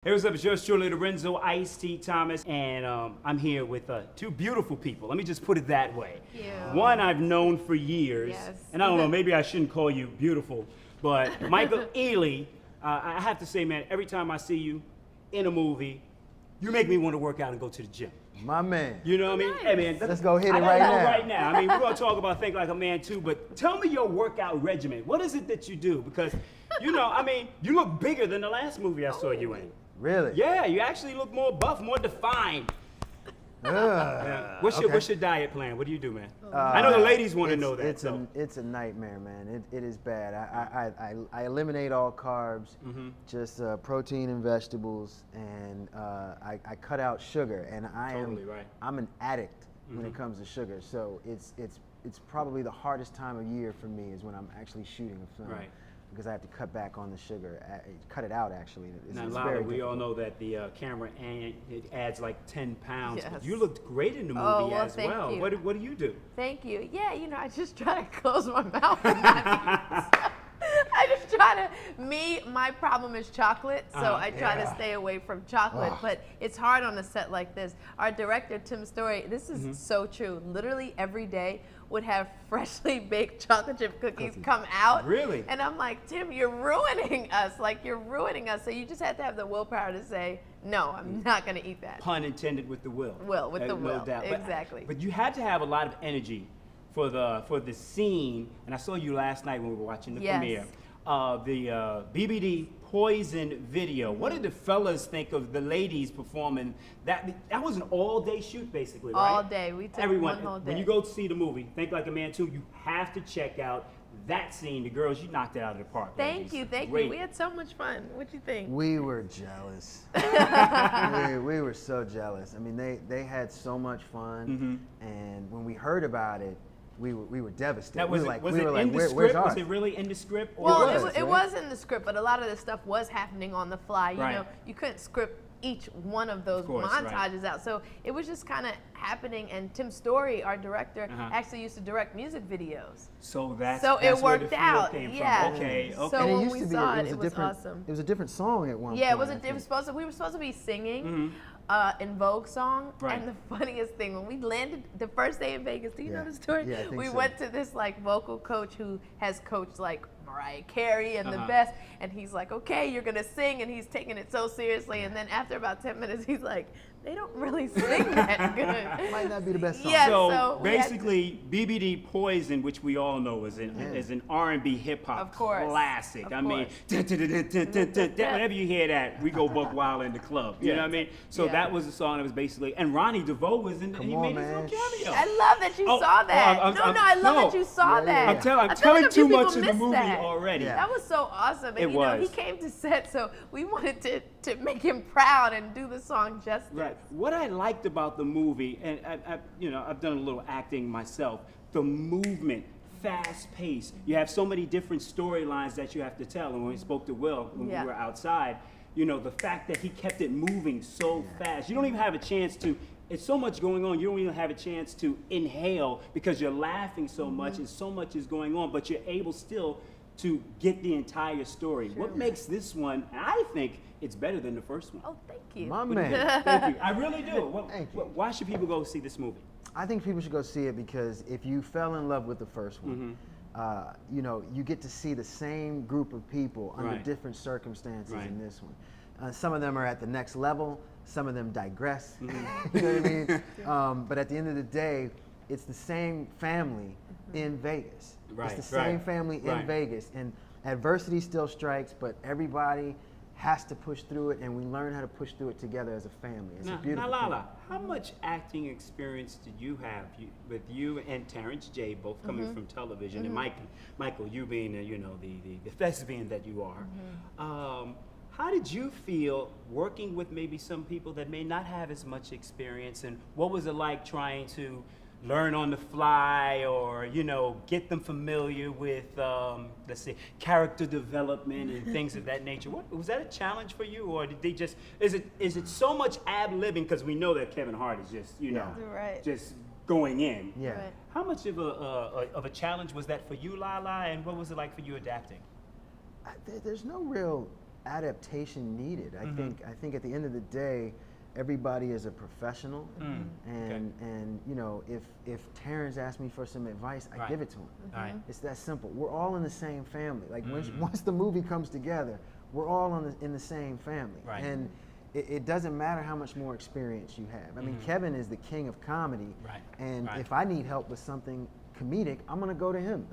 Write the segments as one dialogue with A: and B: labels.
A: Hey, what's up? It's yours truly, Lorenzo Ice-Tea Thomas, and I'm here with two beautiful people. Let me just put it that way.
B: Thank you.
A: One I've known for years,
B: Yes.
A: and I don't know, maybe I shouldn't call you beautiful, but Michael Ealy, I have to say, man, every time I see you in a movie, you make me want to work out and go to the gym.
C: My man.
A: You know what I mean?
B: Nice.
A: Hey, man,
C: Let's go hit it
A: I
C: right
A: gotta know
C: now.
A: right now. I mean, we're gonna talk about Think Like a Man too, but tell me your workout regimen. What is it that you do? Because, you know, I mean, you look bigger than the last movie I saw you in.
C: Really?
A: Yeah, you actually look more buff, more defined. Yeah. What's your diet plan? What do you do, man? I know the ladies want to know that.
C: It's a nightmare, man. It is bad. I eliminate all carbs, just protein and vegetables, and I cut out sugar. And I'm an addict when it comes to sugar. So it's probably the hardest time of year for me is when I'm actually shooting a film.
A: Right.
C: Because I have to cut back on the sugar, cut it out actually.
A: Now, Lala, we all know that the camera it adds like 10 pounds.
B: Yes.
A: But you looked great in the movie as well.
B: You.
A: What do you do?
B: Thank you. Yeah, you know, I just try to close my mouth and not eat. I just try to, my problem is chocolate, so I try to stay away from chocolate, but it's hard on a set like this. Our director, Tim Story, this is so true. Literally every day would have freshly baked chocolate chip cookies come out.
A: Really?
B: And I'm like, Tim, you're ruining us. Like, you're ruining us. So you just have to have the willpower to say, no, I'm not going to eat that.
A: Pun intended with the will.
B: With the will.
A: No doubt.
B: Exactly.
A: But you had to have a lot of energy for the scene, and I saw you last night when we were watching the premiere. The BBD Poison video. What did the fellas think of the ladies performing that? That was an all-day shoot, basically, right?
B: All day. We took one whole day.
A: When you go to see the movie, Think Like a Man 2, you have to check out that scene. The girls, you knocked it out of the park.
B: Thank you. We had so much fun. What'd you think?
C: We were jealous. we were so jealous. I mean, they had so much fun, and when we heard about it, we were devastated.
A: Was it really in the script?
B: Well, it was in the script, but a lot of the stuff was happening on the fly. You know, you couldn't script each one of those montages out. So it was just kind of happening, and Tim Story, our director, actually used to direct music videos.
A: So that's
B: it
A: where
B: worked
A: the
B: out.
A: Came from.
B: Yeah.
A: Okay.
B: So
C: and
B: when we saw it, it was awesome.
C: It was a different song at one point.
B: Yeah, we were supposed to be singing in Vogue song, and the funniest thing, when we landed the first day in Vegas, do you know the story?
C: Yeah, I think
B: we
C: so.
B: went to this like vocal coach who has coached like Mariah Carey and the best, and he's like, okay, you're gonna sing, and he's taking it so seriously, and then after about 10 minutes, he's like, they don't really sing that good.
C: Might not be the best song.
B: Yeah,
A: so basically, BBD Poison, which we all know is an R&B hip hop classic. I mean, whenever you hear that, we go buck wild in the club. You know what I mean? So that was the song that was basically, and Ronnie DeVoe was in it. He made his own cameo.
B: I love that you saw that. I love that you saw that.
A: I'm telling too much of the movie already.
B: That was so awesome. And
A: you know,
B: he came to set, so we wanted to make him proud and do the song justice.
A: Right. What I liked about the movie, and I've done a little acting myself, the movement, fast pace. You have so many different storylines that you have to tell. And when we spoke to Will, when we were outside, you know, the fact that he kept it moving so fast. You don't even have a chance to, it's so much going on, you don't even have a chance to inhale because you're laughing so much and so much is going on, but you're able still to get the entire story.
B: Sure.
A: What makes this one, I think it's better than the first one.
B: Oh, thank you.
C: My man.
A: Thank you. I really do.
C: Thank you.
A: Why should people go see this movie?
C: I think people should go see it because if you fell in love with the first one, you know, you get to see the same group of people under different circumstances in this one. Some of them are at the next level, some of them digress, you know what I mean? But at the end of the day, it's the same family in Vegas. It's the same family in Vegas. And adversity still strikes, but everybody has to push through it, and we learn how to push through it together as a family. It's a beautiful
A: Now, Lala,
C: thing.
A: how much acting experience did you have with you and Terrence J, both coming from television, and Michael, you being the thespian that you are? How did you feel working with maybe some people that may not have as much experience, and what was it like trying to learn on the fly, or get them familiar with let's say character development and things of that nature? Was that a challenge for you, or did they just is it so much ad-libbing, because we know that Kevin Hart is just just going in? How much of a challenge was that for you, Lala, and what was it like for you adapting?
C: There's no real adaptation needed. I think at the end of the day, everybody is a professional, and you know, if Terrence asked me for some advice, I give it to him.
A: Right.
C: It's that simple. We're all in the same family. Like once the movie comes together, we're all in the same family.
A: Right.
C: And it doesn't matter how much more experience you have. I mean, Kevin is the king of comedy, and if I need help with something comedic, I'm gonna go to him.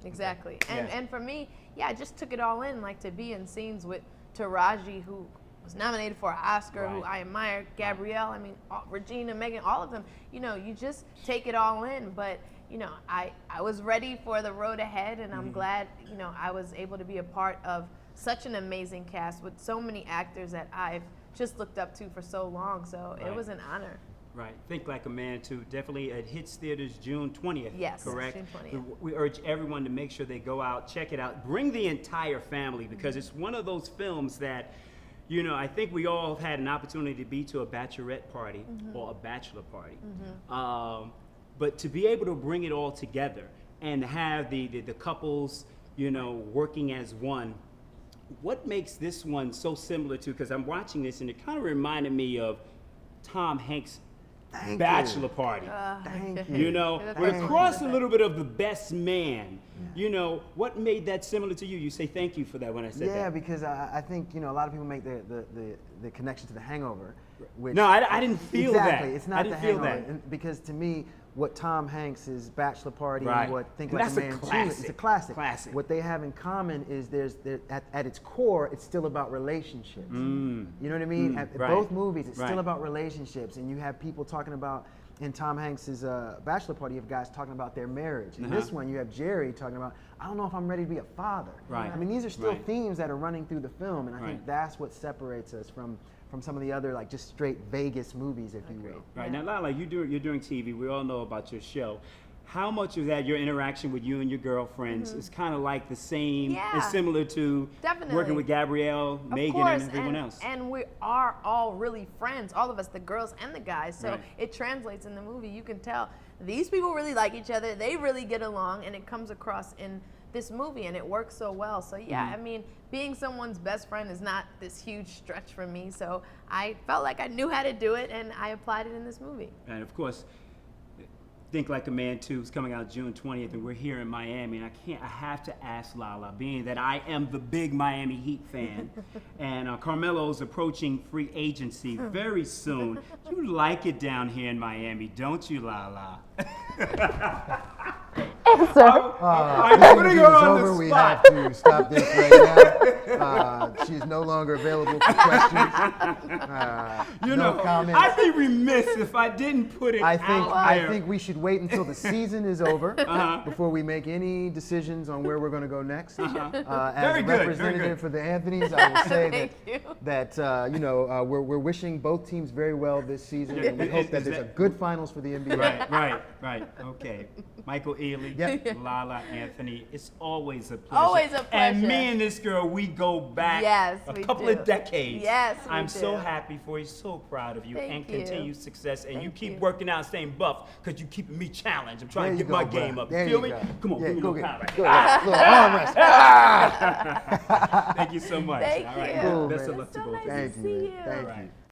B: Exactly. And for me, I just took it all in, like to be in scenes with Taraji, who was nominated for an Oscar, who I admire, Gabrielle, I mean, Regina, Megan, all of them. You know, you just take it all in. But, you know, I was ready for the road ahead, and I'm glad, you know, I was able to be a part of such an amazing cast with so many actors that I've just looked up to for so long. So it was an honor.
A: Right. Think Like a Man, too. Definitely. It hits theaters June 20th.
B: Yes,
A: correct?
B: June 20th.
A: We urge everyone to make sure they go out, check it out. Bring the entire family, because it's one of those films that, you know, I think we all have had an opportunity to be to a bachelorette party or a bachelor party. But to be able to bring it all together and have the couples, you know, working as one, what makes this one so similar to, because I'm watching this and it kind of reminded me of Tom Hanks' Bachelor Party.
C: Thank you.
A: You know,
B: That's
A: but
B: awesome.
A: across a little bit of The Best Man, you know, what made that similar to you? You say thank you for that when I said that.
C: Yeah, because I think, you know, a lot of people make the connection to The Hangover. Which,
A: No, I didn't feel that.
C: Exactly, it's not
A: I
C: The
A: didn't feel
C: Hangover.
A: that.
C: And because to me, what Tom Hanks' Bachelor Party
A: Right.
C: and what Think
A: And
C: Like a
A: that's a
C: Man 2
A: classic.
C: it's a classic.
A: Classic.
C: What they have in common is at its core, it's still about relationships. You know what I mean? At
A: right.
C: both movies, it's
A: Right.
C: still about relationships, and you have people talking about. In Tom Hanks' Bachelor Party, you have guys talking about their marriage. In this one, you have Jerry talking about, I don't know if I'm ready to be a father.
A: Right.
C: I mean, these are still
A: Right.
C: themes that are running through the film, and I
A: Right.
C: think that's what separates us from some of the other, like, just straight Vegas movies, if you will.
A: Right. Now, Lala, you're doing TV. We all know about your show. How much of that, your interaction with you and your girlfriends, is kind of like the same, is similar to
B: Definitely.
A: working with Gabrielle, Megan,
B: course,
A: and everyone else?
B: And we are all really friends, all of us, the girls and the guys. So
A: Right.
B: it translates in the movie. You can tell these people really like each other. They really get along, and it comes across in this movie, and it works so well. So I mean, being someone's best friend is not this huge stretch for me. So I felt like I knew how to do it, and I applied it in this movie.
A: And of course, Think Like a Man 2 is coming out June 20th, and we're here in Miami. And I have to ask Lala, being that I am the big Miami Heat fan, and Carmelo's approaching free agency very soon. You like it down here in Miami, don't you, Lala? I'm putting her on the
D: We
A: spot.
D: have to stop this right now. She is no longer available for questions.
A: You
D: no
A: know,
D: comments.
A: I'd be remiss if I didn't put it out
C: I
A: there.
C: think we should wait until the season is over before we make any decisions on where we're going to go next. As
A: Very
C: a
A: good, very
C: representative
A: good.
C: for the Anthonys, I will say
B: Thank you.
C: that you know, we're wishing both teams very well this season, and we hope that
A: Is
C: there's a
A: that-
C: good finals for the NBA.
A: Right. Okay. Michael Ealy,
C: Yep.
A: Lala, Anthony, it's always a pleasure.
B: Always a
A: And
B: pleasure.
A: me and this girl, we go back
B: Yes,
A: a
B: we
A: couple
B: do.
A: of decades.
B: Yes, we
A: I'm so
B: do.
A: happy for you, so proud of you,
B: Thank
A: and
B: you.
A: continued success. And you
B: Thank
A: keep
B: you.
A: working out, staying buff, because you keeping me challenged. I'm trying
C: There
A: to
C: you
A: get my
C: go, bro.
A: game up.
C: There
A: You feel
C: you
A: me?
C: go.
A: Come on,
C: Yeah,
A: give me
C: go
A: a
C: get
A: pound.
C: it. Go ahead. Little arm wrestle.
A: Thank you so much.
B: Thank
A: All right.
B: you.
C: Cool,
A: Best
C: man.
A: of luck to
B: So
A: both
B: nice
A: of you.
C: Thank
B: to
C: you,
B: see
C: man.
B: you.
C: Thank
A: Right.
C: you.